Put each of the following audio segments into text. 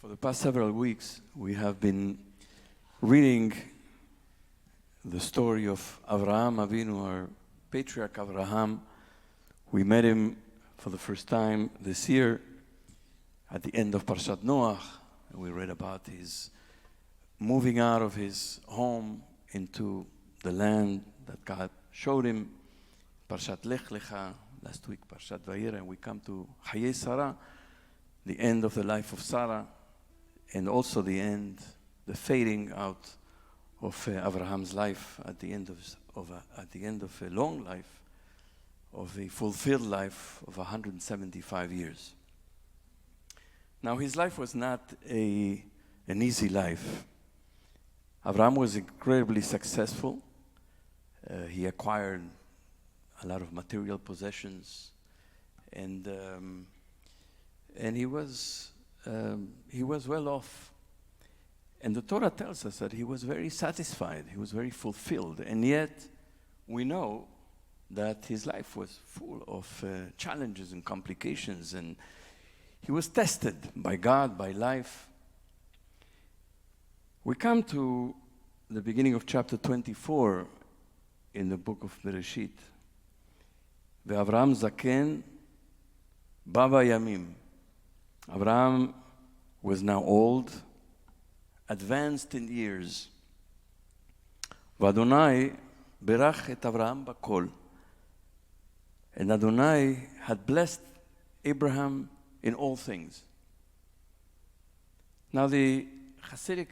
For the past several weeks, we have been reading the story of Avraham Avinu, our patriarch Avraham. We met him for the first time this year at the end of Parshat Noach. We read about his moving out of his home into the land that God showed him. Parshat Lech Lecha, last week Parshat Vayera, and we come to Hayei Sarah, the end of the life of Sarah, and also the fading out of Abraham's life at the end of a long life, of a fulfilled life of 175 years. Now, his life was not an easy life. Abraham was incredibly successful. He acquired a lot of material possessions, and he was well off. And the Torah tells us that he was very satisfied, he was very fulfilled, and yet we know that his life was full of challenges and complications, and he was tested by God, by life. We come to the beginning of chapter 24 in the book of Bereshit. Ve'Avram Zaken Baba Yamim. Abraham was now old, advanced in years. V'Adonai berach et Abraham bakol. And Adonai had blessed Abraham in all things. Now the Hasidic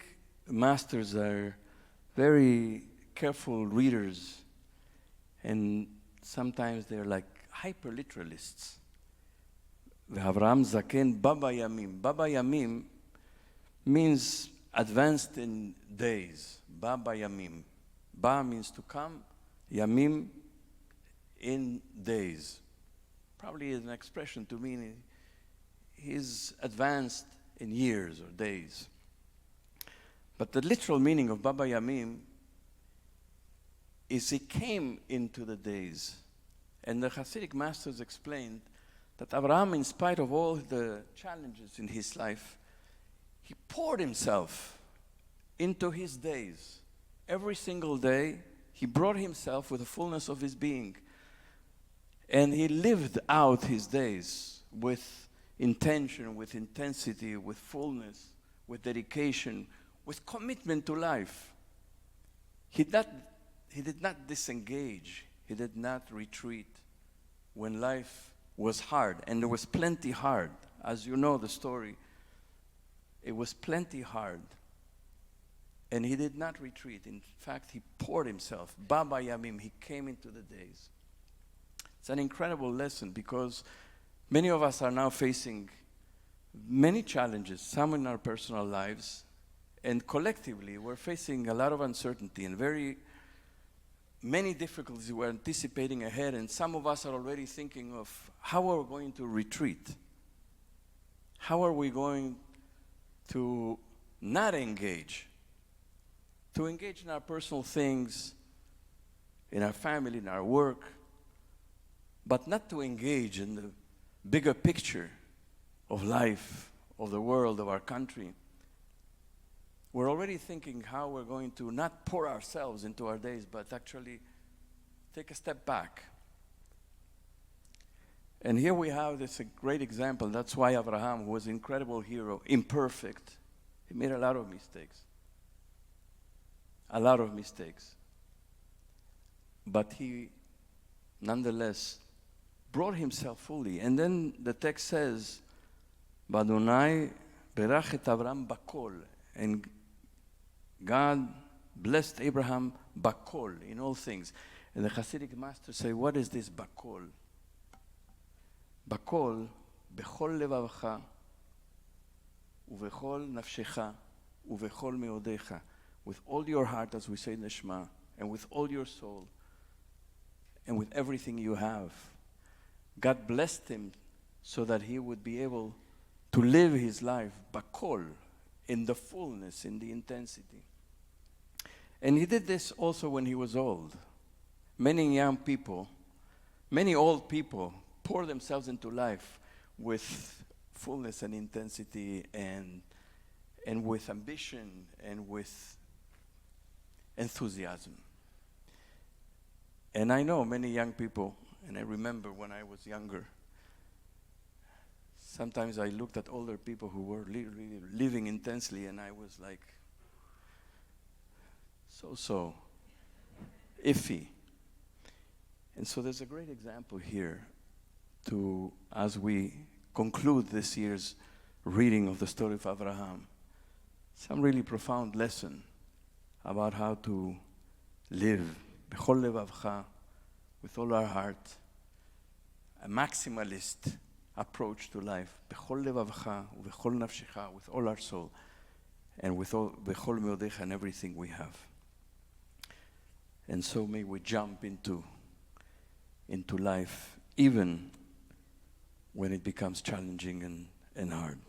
masters are very careful readers, and sometimes they're like hyper-literalists. Avraham Zaken Baba Yamim. Baba Yamim means advanced in days. Baba Yamim. Ba means to come. Yamim, in days. Probably is an expression to mean he's advanced in years or days. But the literal meaning of Baba Yamim is he came into the days. And the Hasidic masters explained that Abraham, in spite of all the challenges in his life, he poured himself into his days. Every single day, he brought himself with the fullness of his being. And he lived out his days with intention, with intensity, with fullness, with dedication, with commitment to life. He did not disengage. He did not retreat when life was hard, and there was plenty hard. As you know the story, it was plenty hard. And he did not retreat. In fact, he poured himself. Baba Yamim, he came into the days. It's an incredible lesson because many of us are now facing many challenges, some in our personal lives, and collectively we're facing a lot of uncertainty and very many difficulties we're anticipating ahead, and some of us are already thinking of how are we going to retreat? How are we going to not engage? To engage in our personal things, in our family, in our work, but not to engage in the bigger picture of life, of the world, of our country. We're already thinking how we're going to not pour ourselves into our days, but actually take a step back. And here we have this a great example. That's why Abraham, who was an incredible hero, imperfect, he made a lot of mistakes. A lot of mistakes. But he, nonetheless, brought himself fully. And then the text says, Adonai berach et Abraham bakol. And God blessed Abraham bakol, in all things. And the Hasidic masters say, what is this bakol? Bakol, bechol levavcha, uvechol nafshecha, uvechol meodecha. With all your heart, as we say in the Shema, and with all your soul, and with everything you have. God blessed him so that he would be able to live his life, bakol, in the fullness, in the intensity. And he did this also when he was old. Many young people, many old people pour themselves into life with fullness and intensity and with ambition and with enthusiasm. And I know many young people, and I remember when I was younger, sometimes I looked at older people who were really living intensely, and I was like, so iffy. And so there's a great example here as we conclude this year's reading of the story of Abraham, some really profound lesson about how to live b'chol levavcha, with all our heart, a maximalist approach to life, b'chol levavcha u'b'chol nafshecha, with all our soul, and with all b'chol meodecha, and everything we have. And so may we jump into life, even when it becomes challenging and hard.